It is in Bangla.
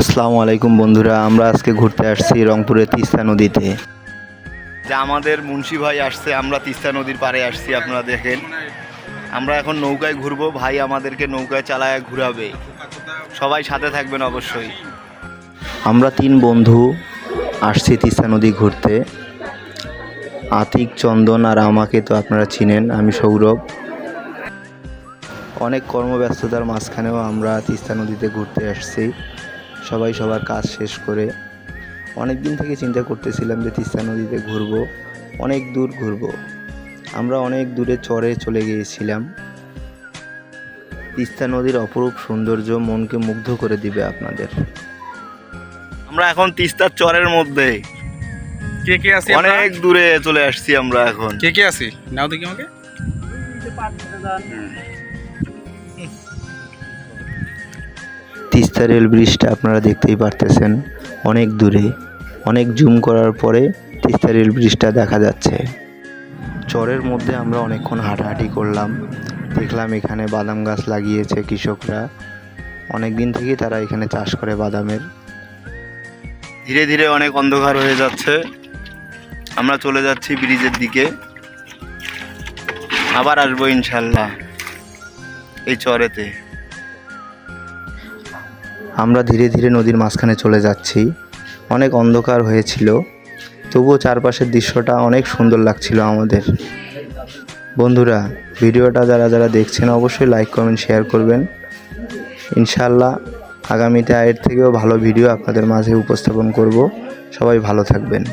আসসালামু আলাইকুম বন্ধুরা, আমরা আজকে ঘুরতে আসছি রংপুরের তিস্তা নদীতে। যে আমাদের মুন্সি ভাই আসছে, আমরা তিস্তা নদীর পাড়ে আসছি। আপনারা দেখেন, আমরা এখন নৌকায় ঘুরবো। ভাই আমাদেরকে নৌকায় চালায় ঘুরাবে। সবাই সাথে থাকবেন অবশ্যই। আমরা 3 বন্ধু আসছি তিস্তা নদী ঘুরতে। আতিক, চন্দন আর আমাকে তো আপনারা চিনেন, আমি সৌরভ। অনেক কর্মব্যস্ততার মাঝখানেও আমরা তিস্তা নদীতে ঘুরতে আসছি। সবাই সবার কাজ শেষ করে অনেক দিন থেকে চিন্তা করতেছিলাম যে তিস্তা নদীতে ঘুরবো, অনেক দূর ঘুরবো। আমরা অনেক দূরে চরে চলে গিয়েছিলাম। তিস্তা নদীর অপরূপ সৌন্দর্য মনকে মুগ্ধ করে দিবে আপনাদের। আমরা এখন তিস্তার চরের মধ্যে কে কে আছি? অনেক দূরে চলে আসছি আমরা এখন। কে কে আছি নাও দেখি আমাকে। তিস্তা রেল ব্রিজটা আপনারা দেখতেই পারতেছেন, অনেক দূরে। অনেক জুম করার পরে তিস্তা রেল ব্রিজটা দেখা যাচ্ছে। চরের মধ্যে আমরা অনেকক্ষণ হাঁটাহাঁটি করলাম। দেখলাম এখানে বাদাম গাছ লাগিয়েছে কৃষকরা। অনেক দিন থেকেই তারা এখানে চাষ করে বাদামের। ধীরে ধীরে অনেক অন্ধকার হয়ে যাচ্ছে। আমরা চলে যাচ্ছি ব্রিজের দিকে। আবার আসবো ইনশাল্লাহ এই চরেতে। আমরা ধীরে ধীরে নদীর মাঝখানে চলে যাচ্ছি। অনেক অন্ধকার হয়েছিল, তবুও চারপাশের দৃশ্যটা অনেক সুন্দর লাগছিল আমাদের। বন্ধুরা, ভিডিওটা যারা যারা দেখছেন অবশ্যই লাইক, কমেন্ট, শেয়ার করবেন। ইনশাআল্লাহ আগামীতে এর থেকেও ভালো ভিডিও আপনাদের মাঝে উপস্থাপন করব। সবাই ভালো থাকবেন।